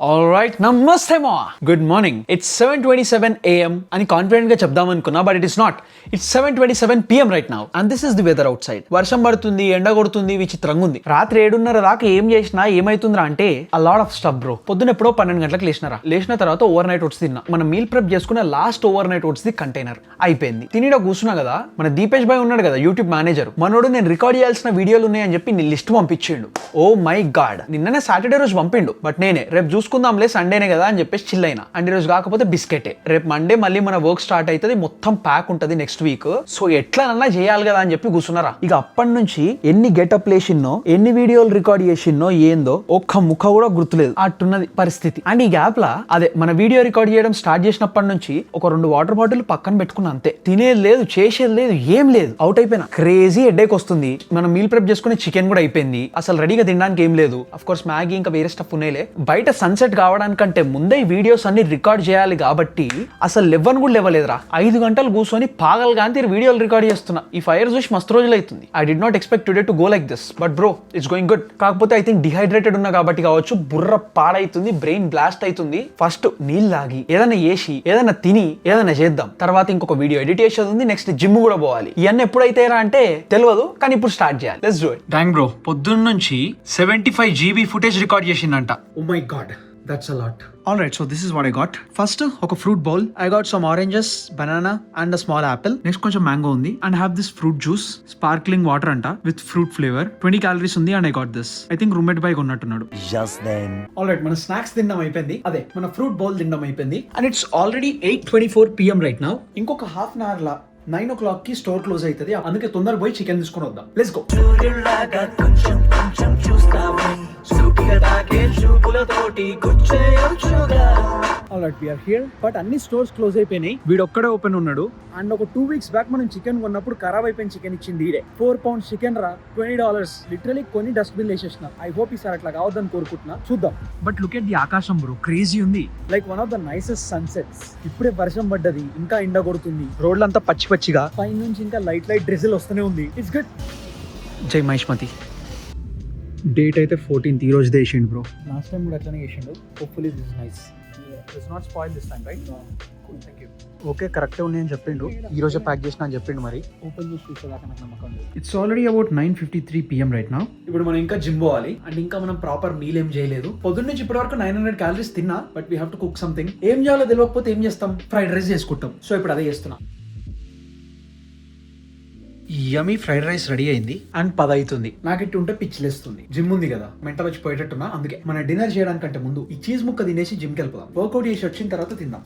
Alright నమస్తే మా good morning. It's 7:27 AM అని కాన్ఫిడెంట్ గా చెప్దాం అనుకున్నా, but it is not. It's 7:27 PM right now and this is the weather outside. వర్షం పడుతుంది, ఎండ కొడుతుంది, విచిత్రంగా ఉంది. రాత్రి 7:30 దాకా ఏం చేసినా ఏమైతుందిరా అంటే a lot of stuff bro. పొద్దున ఎప్పుడో 12 గంటలకు లేచిన తర్వాత ఓవర్ నైట్ ఓట్స్ తిన్నా. మనం మీల్ ప్రెప్ చేసుకున్న last overnight oats the container అయిపోయింది. తినిడా కూర్చున్నా కదా, మన దీపేష్ భాయ్ ఉన్నాడు కదా యూట్యూబ్ మేనేజర్, మనోడు నేను రికార్డ్ చేయాల్సిన వీడియోలు ఉన్నాయని చెప్పి నీ లిస్ట్ పంపించిండు. ఓ మై గాడ్, నిన్ననే సాటర్డే రోజు పంపిండు, బట్ నేనే రేపు చూసుకుందాంలే సండేనే కదా అని చెప్పేసి చిల్ అయినా. అండ్ ఈ రోజు కాకపోతే బిస్కెటే. రేపు మండే మళ్ళీ మన వర్క్ స్టార్ట్ అవుతుంది, మొత్తం ప్యాక్ ఉంటుంది నెక్స్ట్ వీక్. సో ఎట్లనన్నా చేయాలి కదా అని చెప్పి కూర్చున్నారా. ఇక అప్పటి నుంచి ఎన్ని గెటప్ లేసిన్నో, ఎన్ని వీడియోలు రికార్డ్ చేసిన్నో ఏందో ఒక్క ముఖ కూడా గుర్తులేదు, అట్టున్నది పరిస్థితి. అండ్ ఈ గ్యాప్ లా అదే మన వీడియో రికార్డ్ చేయడం స్టార్ట్ చేసినప్పటి నుంచి ఒక 2 వాటర్ బాటిల్ పక్కన పెట్టుకున్నా అంతే. తినేది లేదు, చేసేది లేదు, ఏం లేదు, అవుట్ అయిపోయినా. క్రేజీ హెడేక్ వస్తుంది. మనం మీల్ ప్రెప్ చేసుకునే చికెన్ కూడా అయిపోయింది, అసలు రెడీగా తినడానికి ఏం లేదు. అఫ్ కోర్స్ మ్యాగీ ఇంకా వేరే స్టఫ్ ఉన్నాయిలే. బయట సన్సెట్ కావడానికంటే ముందే వీడియోస్ అన్ని రికార్డ్ చేయాలి కాబట్టి అసలు లెవ్వను కూడా లేవలేదురా. 5 గంటలు కూర్చొని పాగల్ గాంతి వీడియోలు రికార్డ్ చేస్తున్నా. ఈ ఫైర్ చూసి మస్తు రోజులు అవుతుంది. I did not expect today to go like this, but bro it's going good. కాకపోతే ఐ థింక్ డిహైడ్రేటెడ్ ఉన్నా కాబట్టి కావచ్చు, బుర్ర పాడైతుంది, బ్రెయిన్ బ్లాస్ట్ అవుతుంది. ఫస్ట్ నీళ్ళు తాగి ఏదైనా చేసి ఏదైనా తిని ఏదైనా చేద్దాం, తర్వాత ఇంకొక వీడియో ఎడిట్ చేసేది ఉంది, నెక్స్ట్ జిమ్ కూడా పోవాలి. ఇవన్నీ ఎప్పుడైతేరా అంటే తెలియదు, కానీ ఇప్పుడు స్టార్ట్ చేయాలి. Let's do it. Thank bro, పొద్దున్న నుంచి 75 GB ఫుటేజ్ రికార్డ్ చేసిందంట. Oh my god, that's a lot. Alright, so this is what I got. First, oka fruit bowl. I got some oranges, banana and a small apple. Next koncham mango undi and I have this fruit juice, sparkling water anta with fruit flavor. 20 calories undi and I got this. I think roommate bhai konnattunnadu. Just then. Alright, mana snacks tinnam ayipindi. Ade, mana fruit bowl tinnam ayipindi. And it's already 8:24 PM right now. Inkoka half an hour la 9 o'clock కి store close అవుతుంది, అందుకే తొందర పోయి chicken తీసుకొని వద్దాం. Let's go. Alright, we are here. But అన్ని stores close అయిపోయినాయి, వీడు ఒక్కడే ఓపెన్ ఉన్నాడు. అండ్ ఒక 2 weeks బ్యాక్ మనం చికెన్ కొన్నప్పుడు ఖరాబ్ అయిపోయిన చికెన్ ఇచ్చింది ఈడే. 4 pounds చికెన్ రా, $20. లిటరలీ కొన్ని డస్ట్బిన్ వేసేసిన. ఐ హోప్ ఈసారి అట్లా కావద్దని కోరుకుంటున్నా, చూద్దాం. బట్ లుక్ ఎట్ ది ఆకాశం బ్రో, క్రేజీ ఉంది. Like one of the nicest sunsets. ఇప్పుడే వర్షం పడ్డది, ఇంకా ఎండ కొడుతుంది, రోడ్లంతా పచ్చి పచ్చిగా, పైన నుంచి ఇంకా లైట్ డ్రిజిల్ వస్తూనే ఉంది. It's good. జై మహేష్మతి. డేట్ అయితే 14th, ఈ రోజు చేసిండు బ్రో. లాస్ట్ టైం కూడా అట్లనే చేసిండు. Hopefully this is nice. It's not spoil this time, right? Cool, thank you. Okay, కరెక్టే ఉన్నాయని చెప్పిండు, ఈ రోజే ప్యాక్ చేసిన అని చెప్పిండు. మరి ఓపెన్ చేసి చూసేదాకా నాకు నమ్మకం లేదు. It's already about 9:53 PM right now. ఇప్పుడు మనం ఇంకా జిమ్ పోవాలి అండ్ ఇంకా మనం ప్రాపర్ మీల్ ఏం చేయలేదు. పొద్దున్న నుంచి ఇప్పటి వరకు 900 calories తిన్నా, but we have to cook something. ఏం చేయాలో తెలియకపోతే ఏం చేస్తాం? ఫ్రైడ్ రైస్ చేసుకుంటాం. సో ఇప్పుడు అదే చేస్తున్నా. యమీ ఫ్రైడ్ రైస్ రెడీ అయింది అండ్ 10 అవుతుంది. నాకు ఇట్టు ఉంటే పిచ్చిలేస్తుంది. జిమ్ ఉంది కదా, మెంటల్ వచ్చి పోయేటట్టున్నా. అందుకే మన డిన్నర్ చేయడానికంటే ముందు ఈ చీజ్ ముక్క తినేసి జిమ్కి వెళ్ళిపోదాం. వర్కౌట్ చేసి వచ్చిన తర్వాత తిందాం.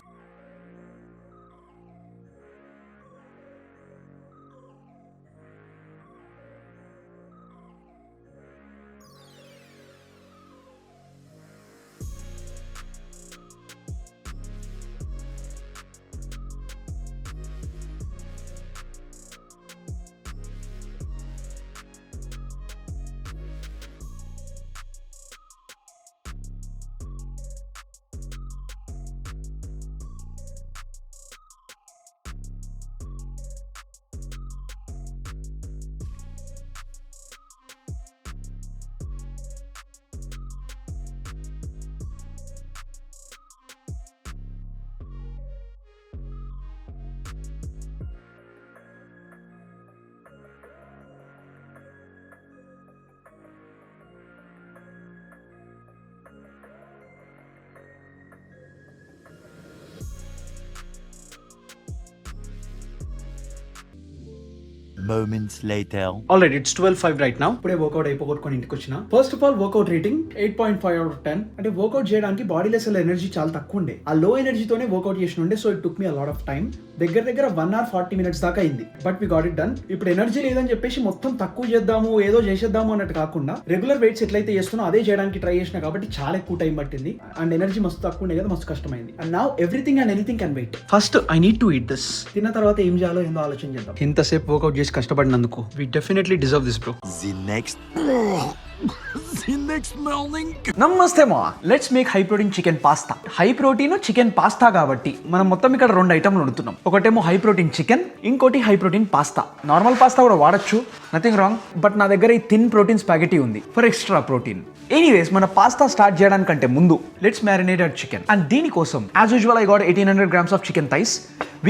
Moments later. Alright, it's 12:05 right now. ఇప్పుడే వర్కౌట్ అయిపోగొట్టుకొని ఇంటికి వచ్చిన. First of all workout rating 8.5 out of 10. అంటే వర్కౌట్ చేయడానికి బాడీలో అసలు ఎనర్జీ చాలా తక్కువ ఉండే. ఆ లో ఎనర్జీతోనే వర్కౌట్ చేసిన ఉండే. So it took me a lot of time. దగ్గర 1 hour 40 minutes దాకా అయింది, but we got it done. ఇప్పుడు ఎనర్జీ లేదని చెప్పేసి మొత్తం తక్కువ చేద్దాము, ఏదో చేసేద్దాము అన్నట్టు కాకుండా రెగ్యులర్ వెయిట్స్ ఎట్లయితే చేస్తున్నా అదే చేయడానికి ట్రై చేసిన కాబట్టి చాలా ఎక్కువ టైం పట్టింది. అండ్ ఎనర్జీ మస్తు తక్కువ ఉండే కదా, మస్తు కష్టమైంది. And now everything and anything can wait. First I need to eat this. తిన్న తర్వాత ఏం చేయాలో ఏందో ఆలోచన చేద్దాం. ఇంతసేపు వర్కౌట్ చేసి కష్టపడినందుకు we definitely deserve this bro. The next. నమస్తే మా let's make high protein chicken pasta. High protein chicken pasta కాబట్టి మనం మొత్తం ఇక్కడ 2 ఐటమ్లు వండుతున్నాం. ఒకటేమో హై ప్రోటీన్ చికెన్, ఇంకోటి high protein pasta. Normal pasta కూడా వాడచ్చు, నథింగ్ రాంగ్. బట్ నా దగ్గర ఈ థిన్ ప్రోటీన్ స్పాగెటీ ఉంది ఫర్ ఎక్స్ట్రా ప్రోటీన్. ఎనీవేస్, మన పాస్తా స్టార్ట్ చేయడానికంటే ముందు లెట్స్ మ్యారినేటెడ్ చికెన్. అండ్ దీనికోసం as usual I got 1800 grams of chicken thighs.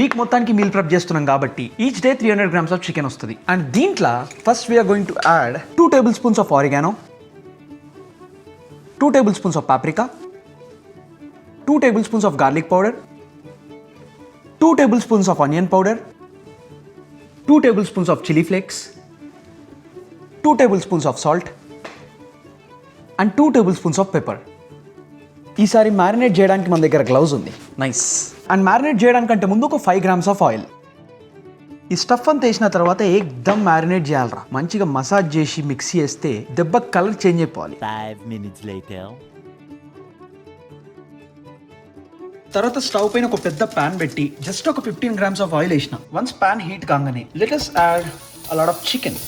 Week మొత్తానికి మీల్ ప్రెప్ చేస్తున్నాం కాబట్టి each day 300 grams of chicken వస్తుంది. అండ్ దీంట్లో first we are going to add 2 tablespoons of oregano, 2 tablespoons of paprika, 2 tablespoons of garlic powder, 2 tablespoons of onion powder, 2 tablespoons of chili flakes, 2 tablespoons of salt, and 2 tablespoons of pepper. ఈసారి marinate చేయడానికి మన దగ్గర gloves ఉంది, nice. And marinate చేయడానికంటే ముందు ఒక 5 grams of oil. ఈ stuff అంతా వేసిన తర్వాత ఏకదమ్ మ్యారినేట్ చేయాలరా. మంచిగా మసాజ్ చేసి మిక్స్ చేస్తే దెబ్బ కలర్ చేంజ్ అయిపోవాలి. 5 minutes later. తర్వాత స్టవ్ పైన ఒక పెద్ద పాన్ పెట్టి జస్ట్ ఒక 15 grams ఆఫ్ ఆయిల్ వేసిన. వన్స్ పాన్ హీట్ కాగానే let us add a lot of chicken.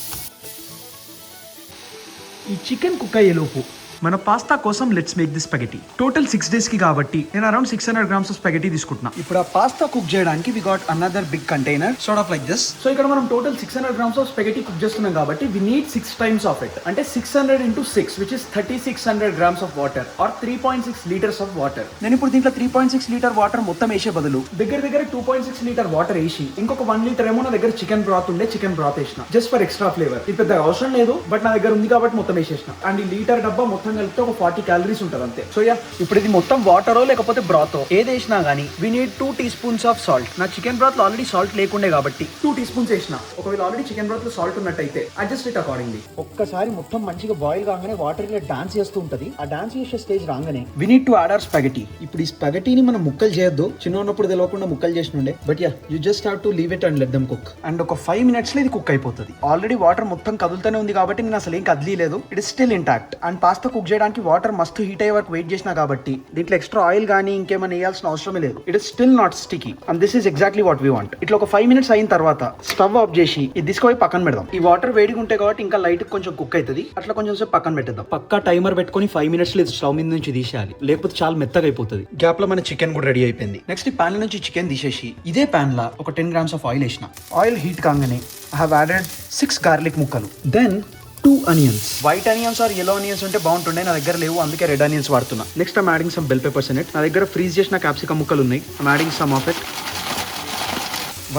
ఈ చికెన్ కుక్ అయ్యేలోపు మన పాస్తా కోసం let's make this spaghetti. Total 6 days కి కాబట్టి నేను అరౌండ్ 600 grams ఆఫ్ స్పాగెటీ తీసుకుంటున్నా. ఇప్పుడు ఆ పాస్తా కుక్ చేయడానికి we got another big container sort of like this. So ఇక్కడ మనం total 600 grams of spaghetti cook చేస్తున్నాం కాబట్టి we need 6 times of it. అంటే 600 into 6 which is 3600 grams of water or 3.6 liters of water. నేను ఇప్పుడు దీంట్లో 3.6 litre water మొత్తం వేసే బదులు దగ్గర 2.6 లీటర్ వాటర్ వేసి ఇంకొక 1 లీటర్ ఏమో నా దగ్గర చికెన్ బ్రాత్ ఉండే చికెన్ బ్రాత్ వేసిన జస్ట్ ఫర్ ఎక్స్ట్రా ఫ్లేవర్. ఇది పెద్ద అవసరం లేదు బట్ నా దగ్గర ఉంది కాబట్టి మొత్తం వేసేసిన. అండ్ ఈ లీటర్ డబ్బా మొత్తం కలిపితే ఒక 40 calories ఉంటుంది అంతే. సో యా, ఇప్పుడు ఇది మొత్తం వాటరో లేకపోతే బ్రాతో ఏది వేసినా గానీ we need 2 teaspoons of salt. నా చికెన్ బ్రాత్ లో ఆల్రెడీ సాల్ట్ లేకుండే కాబట్టి 2 teaspoons వేసిన. ఒకవేళ ఆల్రెడీ చికెన్ బ్రాత్ లో సాల్ట్ ఉన్నట్టయితే అడ్జస్ట్ ఇట్ అకార్డింగ్లీ. ఒక్కసారి మొత్తం మంచిగా బాయిల్ కాగానే వాటర్ ఇలా డాన్స్ చేస్తూ ఉంటది. ఆ డాన్స్ చేసే స్టేజ్ రాగానే we need to add our spaghetti. ఇప్పుడు ఈ స్పాగెటీని మనం ముక్కలు చేయొద్దు, చిన్న ఉన్నప్పుడు తెలియకుండా ముక్కలు చేసినుండే. But ya, you just have to leave it and let them cook. And ఒక 5 minutes లో ఇది కుక్ అయిపోతుంది. ఆల్రెడీ వాటర్ మొత్తం కదులుతూనే ఉంది కాబట్టి నేను అసలు ఏం కదిలేదు. It is still intact. And pasta cook చేయడానికి వాటర్ మస్తు హీట్ అయ్యే వరకు వెయిట్ చేసినా కాబట్టి దీంట్లో ఎక్స్ట్రా ఆయిల్ కానీ ఇంకేమైనా వేయాల్సిన అవసరమే లేదు. It is still not sticky and this is exactly what we want. ఇట్లా ఒక 5 minutes అయిన తర్వాత స్టవ్ ఆఫ్ చేసి ఇది తీసుకుపోయి పక్కన పెడదాం. ఈ వాటర్ వేడిగా ఉంటాయి కాబట్టి ఇంకా లైట్ కొంచెం కుక్ అవుతుంది. అట్లా కొంచెం సేపు పక్కన పెట్టేద్దాం. పక్కా టైమర్ పెట్టుకుని 5 minutes లో స్టవ్ మీద నుంచి తీసేయాలి, లేకపోతే చాలా మెత్తగా అయిపోతుంది. గ్యాప్ లో మన చికెన్ కూడా రెడీ అయిపోయింది. నెక్స్ట్ ఈ పాన్ నుంచి చికెన్ తీసేసి ఇదే పాన్ లా ఒక 10 grams ఆఫ్ ఆయిల్ వేసిన. ఆయిల్ హీట్ కాగానే ఐ హావ్ యాడెడ్ 6 garlic ముక్కలు, then 2 onions. White onions or yellow onions ఉంటే బాగుంటుండే, నా దగ్గర లేవు అందుకే రెడ్ ఆనియన్స్ వాడుతున్నా. Next I'm adding some bell peppers in it. నా దగ్గర ఫ్రీజ్ చేసిన క్యాప్సికమ్ ముక్కలు ఉన్నాయి. I'm adding some of it.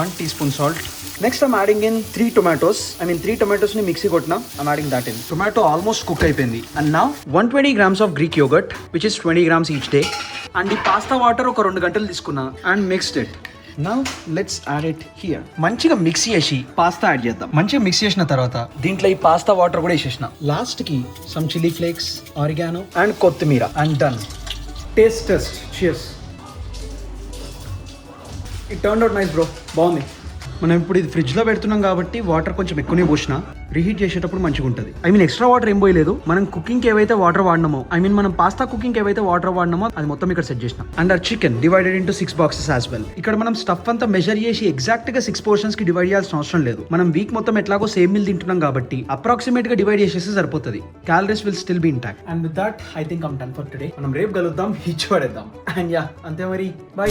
1 teaspoon salt. Next I'm adding in 3 tomatoes. I mean 3 tomatoes ని మిక్సీ కొట్టినా. I'm adding that in. Tomato almost cook అయిపోయింది. And now 120 grams of Greek yogurt which is 20 grams each day. And ఈ pasta water ఒక 2 గంటలు తీసుకున్నా and mixed it. Now let's add it here. మంచిగా mix చేసి pasta add చేద్దాం. మంచిగా mix చేసిన తర్వాత దీంట్లో ఈ పాస్తా వాటర్ కూడా వేసేసిన. లాస్ట్ కి some chilli flakes, oregano and కొత్తిమీర and done. Taste. Cheers. It turned out nice bro, బాగుంది. మనం ఇప్పుడు ఇది ఫ్రిడ్జ్ లో పెడుతున్నాం కాబట్టి వాటర్ కొంచెం ఎక్కువనే పోసిన. రీహీట్ చేసేటప్పుడు మంచిగా ఉంటుంది. ఐ మీన్ ఎక్స్ట్రా వాటర్ ఏం పోయలేదు. మనం కుకింగ్ ఏవైతే వాటర్ వాడినామో, ఐ మీన్ మనం పాస్తా కుకింగ్ ఏవైతే వాటర్ వాడినామో అది మొత్తం ఇక్కడ సెట్ చేసినాం. అండ్ ఆ chicken divided into 6 boxes as well. ఇక్కడ మనం స్టఫ్ అంతా మెజర్ చేసి ఎగ్జాక్ట్ గా 6 portions కి డివైడ్ చేయాల్సిన అవసరం లేదు. మనం వీక్ మొత్తం ఎట్లాగో సేమ్ మీల్ తింటున్నాం కాబట్టి అప్రాక్సిమేట్ గా డివైడ్ చేసేసి సరిపోతుంది. Calories will still be intact. And with that I think I'm done for today. మనం రేపు కలుద్దాం, హిచ్ పడేద్దాం. అండ్ యా, అంతే మరి, బై.